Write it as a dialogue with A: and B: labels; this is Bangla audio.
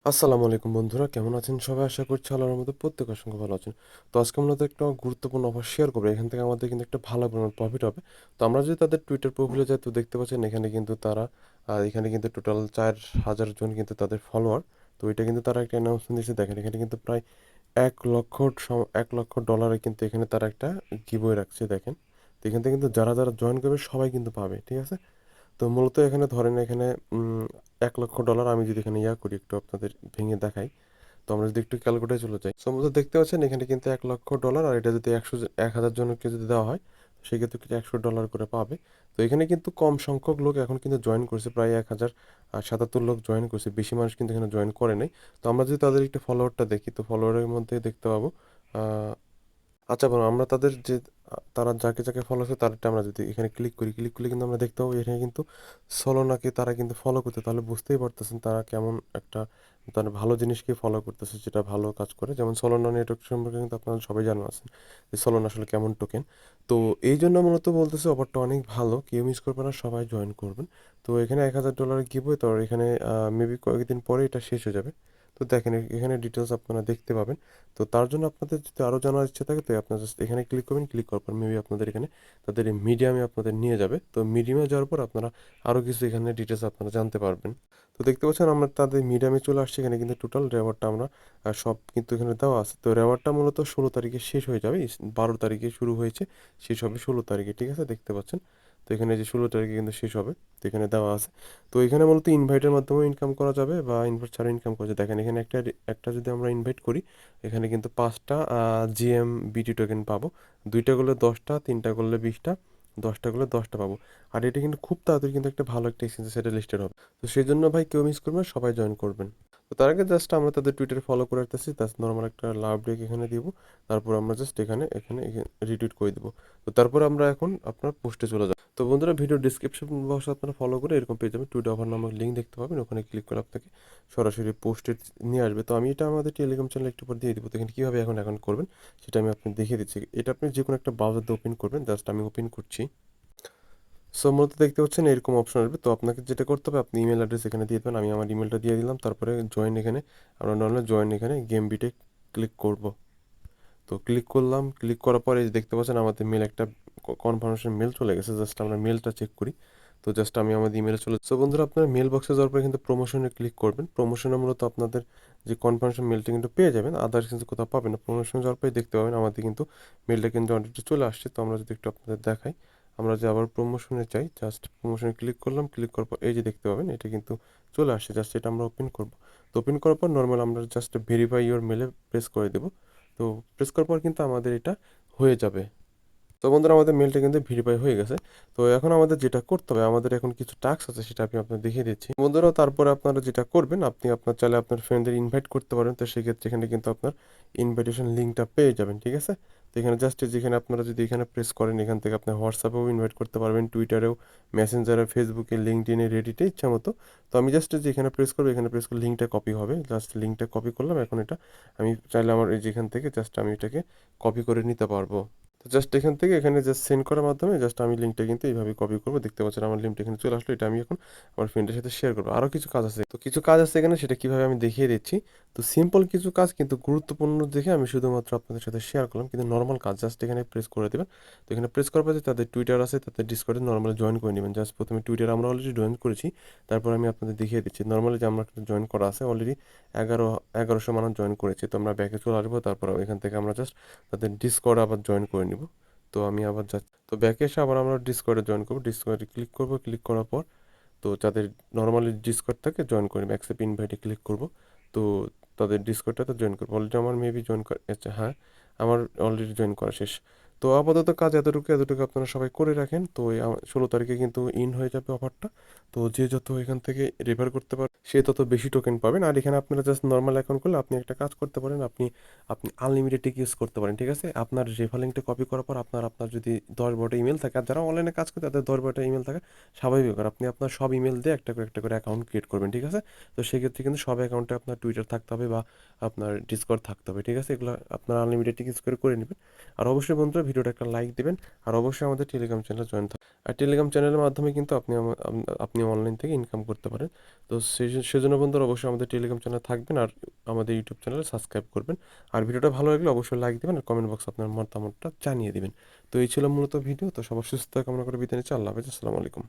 A: আসসালামু আলাইকুম বন্ধুরা, কেমন আছেন সবাই? আশা করছি আল্লাহর মধ্যে প্রত্যেক অসংখ্য ভালো আছেন। তো আজকে আমরা তো একটা গুরুত্বপূর্ণ অফার শেয়ার করবো, এখান থেকে আমাদের কিন্তু একটা ভালো পরিমাণ প্রফিট হবে। তো আমরা যদি তাদের টুইটার প্রোফাইলে যাই, তো দেখতে পাচ্ছেন এখানে কিন্তু তারা এখানে কিন্তু টোটাল 4,000 জন কিন্তু তাদের ফলোয়ার। তো এটা কিন্তু তারা একটা অ্যানাউন্সমেন্ট দিয়েছে, দেখেন এখানে কিন্তু প্রায় 1 লক্ষ ডলারে কিন্তু এখানে তারা একটা গিভওয়ে রাখছে, দেখেন। তো এখান থেকে কিন্তু যারা যারা জয়েন করবে সবাই কিন্তু পাবে, ঠিক আছে। তো মূলত এখানে ধরেন এখানে 1 লক্ষ ডলার আমি যদি এখানে করি, একটু আপনাদের ভেঙে দেখাই। তো আমরা যদি একটু ক্যালকুলেটরে চলে যাই, সো মূলত দেখতে পাচ্ছেন এখানে কিন্তু 1 লক্ষ ডলার, আর এটা যদি 1,000 জনকে যদি দেওয়া হয়, সেক্ষেত্রে কিন্তু $100 করে পাবে। তো এখানে কিন্তু কম সংখ্যক লোক এখন কিন্তু জয়েন করছে, প্রায় 1,077 লোক জয়েন করছে, বেশি মানুষ কিন্তু এখানে জয়েন করে নাই। তো আমরা যদি তাদের একটু ফলোয়ারটা দেখি, তো ফলোয়ারের মধ্যে দেখতে পাবো আচ্ছা বলুন, আমরা তাদের যে তারা যাকে যাকে ফলো আছে তাদেরটা আমরা যদি এখানে ক্লিক করলে কিন্তু আমরা দেখতে পাবো এখানে কিন্তু সলোনাকে তারা কিন্তু ফলো করতে, তাহলে বুঝতেই পারতেছেন তারা কেমন একটা তার ভালো জিনিসকে ফলো করতেছে, যেটা ভালো কাজ করে। যেমন সলোনা নেটওয়ার্ক সম্পর্কে কিন্তু আপনারা সবাই জানা আছেন যে সলোনা আসলে কেমন টোকেন। তো এই জন্য মূলত বলতেছে অফারটা অনেক ভালো, কেউ মিস করবে না, সবাই জয়েন করবেন। তো এখানে $1,000 গিভওয়ে, তো এখানে মেবি কয়েকদিন পরে এটা শেষ হয়ে যাবে। তো দেখেন এখানে ডিটেলস আপনারা দেখতে পাবেন। তো তার জন্য আপনাদের যদি আরও জানার ইচ্ছে থাকে, তো আপনারা জাস্ট এখানে ক্লিক করবেন, ক্লিক করার পর মেবি আপনাদের এখানে তাদের এই মিডিয়ামে আপনাদের নিয়ে যাবে। তো মিডিয়ামে যাওয়ার পর আপনারা আরও কিছু এখানে ডিটেলস আপনারা জানতে পারবেন। তো দেখতে পাচ্ছেন আমরা তাদের মিডিয়ামে চলে আসছি, এখানে কিন্তু টোটাল রেওয়ার্ডটা আমরা সব কিন্তু এখানে দেওয়া আছে। তো রেওয়ার্ডটা মূলত 16 তারিখে শেষ হয়ে যাবে, 12 তারিখে শুরু হয়েছে, শেষ হবে 16 তারিখে, ঠিক আছে, দেখতে পাচ্ছেন। তো এখানে যে 16 তারিখে কিন্তু শেষ হবে, তো এখানে দেওয়া আছে। তো এখানে মূলত ইনভাইটের মাধ্যমে ইনকাম করা যাবে বা ইনভাইট ছাড়া ইনকাম করা যায়। দেখেন এখানে একটা একটা যদি আমরা ইনভাইট করি, এখানে কিন্তু 5টা বিটি টোকেন পাবো। 2টা করলে 10টা, 3টা করলে 20টা, 10টা করলে 10টা পাবো। আর এটা কিন্তু খুব তাড়াতাড়ি কিন্তু একটা ভালো একটা এক্সচেঞ্জে সেটা লিস্টেড হবে। তো সেই জন্য ভাই কেউ মিস করবেন না, সবাই জয়েন করবেন। তো তার আগে জাস্ট আমরা তাদের টুইটারে ফলো করে রাখতেছি, জাস্ট নর্মাল একটা লাভ ব্রেক এখানে দিব। তারপর আমরা জাস্ট এখানে এখানে রিটুইট করে দিব। তো তারপর আমরা এখন আপনার পোস্টে চলে যাব। তো বন্ধুরা, ভিডিও ডিসক্রিপশন বক্সে আপনারা ফলো করে এরকম পেয়ে যাবেন, টুইটার অফার নামক লিঙ্ক দেখতে পাবেন, ওখানে ক্লিক করে আপনাকে সরাসরি পোস্টে নিয়ে আসবে। তো আমি এটা আমাদের টেলিগ্রাম চ্যানেলে একটু পর দিয়ে দিব। তো এখানে কীভাবে এখন অ্যাকাউন্ট করবেন সেটা আমি আপনাকে দেখিয়ে দিচ্ছি। এটা আপনি যে কোনো একটা ব্রাউজার দিয়ে ওপেন করবেন, জাস্ট আমি ওপেন করছি। সো মূলত দেখতে পাচ্ছেন এরকম অপশন আসবে। তো আপনাকে যেটা করতে হবে, আপনি ইমেল অ্যাড্রেস এখানে দিয়ে দেবেন, আমি আমার ইমেলটা দিয়ে দিলাম। তারপরে জয়েন, এখানে আমরা নর্মাল জয়েন এখানে গেম বিটে ক্লিক করব। তো ক্লিক করলাম, ক্লিক করার পরে এই যে দেখতে পাচ্ছেন আমাদের মেল একটা কনফার্মেশন মেল চলে গেছে, জাস্ট আমরা মেলটা চেক করি। তো জাস্ট আমি আমাদের ইমেলে চলে, সো বন্ধুরা আপনার মেল বক্সে যাওয়ার পরে কিন্তু প্রমোশনে ক্লিক করবেন। প্রমোশনে মূলত আপনাদের যে কনফার্মেশন মেলটা কিন্তু পেয়ে যাবেন, আদার্স কিন্তু কোথাও পাবেন না। প্রমোশনে যাওয়ার পরে দেখতে পাবেন আমাদের কিন্তু মেলটা কিন্তু অলরেডি চলে আসছে। তো আমরা যদি একটু আপনাদের দেখাই, আমরা যে আবার প্রমোশনে চাই, জাস্ট প্রমোশনে ক্লিক করলাম, ক্লিক করার পর এই যে দেখতে পাবেন এটা কিন্তু চলে আসছে, জাস্ট এটা আমরা ওপেন করব। তো ওপেন করার পর নর্মাল আমরা জাস্ট ভেরিফাই ইওর মেলে প্রেস করে দেবো। তো প্রেস করার পর কিন্তু আমাদের এটা হয়ে যাবে। তো বন্ধুরা, আমাদের মেলটা কিন্তু ভেরিফাই হয়ে গেছে। তো এখন আমাদের যেটা করতে হবে, আমাদের এখন কিছু টাস্ক আছে, সেটা আমি আপনাদের দেখিয়ে দিচ্ছি বন্ধুরা। তারপরে আপনারা যেটা করবেন, আপনি আপনার চাইলে আপনার ফ্রেন্ডদের ইনভাইট করতে পারেন। তো সেক্ষেত্রে এখানে কিন্তু আপনার ইনভাইটেশন লিঙ্কটা পেয়ে যাবেন, ঠিক আছে। তো এখানে জাস্ট যেখানে আপনারা যদি এখানে প্রেস করেন, এখান থেকে আপনি হোয়াটসঅ্যাপেও ইনভাইট করতে পারবেন, টুইটারেও, মেসেঞ্জারে, ফেসবুকে, লিঙ্কডইনে, রেডিটে, ইচ্ছা মতো। তো আমি জাস্ট যে এখানে প্রেস করবো, এখানে প্রেস করলে লিঙ্কটা কপি হবে, জাস্ট লিঙ্কটা কপি করলাম। এখন এটা আমি চাইলে আমার এই যেখান থেকে জাস্ট আমি এটাকে কপি করে নিতে পারবো। তো জাস্ট এখান থেকে এখানে জাস্ট সেন্ড করার মাধ্যমে জাস্ট আমি লিঙ্কটা কিন্তু এইভাবে কপি করবো। দেখতে পাচ্ছেন আমার লিঙ্কটা এখানে চলে আসলো, এটা আমি এখন আমার ফ্রেন্ডের সাথে শেয়ার করবো। আরও কিছু কাজ আছে, তো কিছু কাজ আছে এখানে, সেটা কিভাবে আমি দেখিয়ে দিচ্ছি। তো সিম্পল কিছু কাজ কিন্তু গুরুত্বপূর্ণ দেখে আমি শুধুমাত্র আপনাদের সাথে শেয়ার করলাম, কিন্তু নর্মাল কাজ জাস্ট এখানে প্রেস করে দেবেন। তো এখানে প্রেস করার পর যে তাদের টুইটার আছে, তাদের ডিসকর্ডে নর্মালি জয়েন করে নেবেন। জাস্ট প্রথমে টুইটার আমরা অলরেডি জয়েন করেছি, তারপর আমি আপনাদের দেখিয়ে দিচ্ছি। নর্মালি যে আমরা জয়েন করা আছে অলরেডি 1100 মানুষ জয়েন করেছি। তো আমরা ব্যাকে চলে আসবো, তারপর এখান থেকে আমরা জাস্ট তাদের ডিসকর্ড আবার জয়েন করে নিব। তো আমি আবার যাচ্ছি, তো ব্যাকে এসে আবার আমরা ডিসকর্ডে জয়েন করবো, ডিসকর্ডে ক্লিক করবো, ক্লিক করার পর তো যাদের নর্মালি ডিসকর্ড থাকে জয়েন করে নেবে, অ্যাকসেপ্ট ইনভাইটে ক্লিক করব। তো তাদের ডিসকর্ডটাতে জয়েন করবো। অলরেডি আমার মেবি জয়েন করা, আচ্ছা হ্যাঁ, আমার অলরেডি জয়েন করা শেষ। তো আপাতত কাজ এতটুকু, এতটুকু আপনারা সবাই করে রাখেন। তো এই 16 তারিখে কিন্তু ইন হয়ে যাবে অফারটা। তো যে যত এখান থেকে রেফার করতে পারে, সে তত বেশি টোকেন পাবেন। আর এখানে আপনারা জাস্ট নর্মাল অ্যাকাউন্ট করলে আপনি একটা কাজ করতে পারেন, আপনি আপনি আনলিমিটেড ইউজ করতে পারেন, ঠিক আছে। আপনার রেফার লিঙ্কটা কপি করার পর আপনার আপনার যদি 10-12টা ইমেল থাকে, আর যারা অনলাইনে কাজ করে তাদের 10-12টা ইমেল থাকে, স্বাভাবিক ব্যাপার। আপনি আপনার সব ইমেল দিয়ে একটা করে অ্যাকাউন্ট ক্রিয়েট করবেন, ঠিক আছে। তো সেক্ষেত্রে কিন্তু সব অ্যাকাউন্টে আপনার টুইটার থাকতে হবে বা আপনার ডিসকর্ড থাকতে হবে, ঠিক আছে। এগুলো আপনার আনলিমিটেড ইউজ করে করে নেবেন। আর অবশ্যই বন্ধুরা, ভিডিওটা একটা লাইক দিবেন। আর অবশ্যই আমাদের টেলিগ্রাম চ্যানেলে জয়েন থাকবেন। আর টেলিগ্রাম চ্যানেলের মাধ্যমে কিন্তু আপনি অনলাইন থেকে ইনকাম করতে পারেন। তো সেজন্য বন্ধুরা অবশ্যই আমাদের টেলিগ্রাম চ্যানেলে থাকবেন আর আমাদের ইউটিউব চ্যানেলে সাবস্ক্রাইব করবেন। আর ভিডিওটা ভালো লাগলে অবশ্যই লাইক দিবেন আর কমেন্ট বক্সে আপনার মতামতটা জানিয়ে দিবেন। তো এই ছিল মূলত ভিডিও। তো সবার সুস্থতা কামনা করে বিদায় নিচ্ছি। আল্লাহ হাফেজ। আসসালামু আলাইকুম।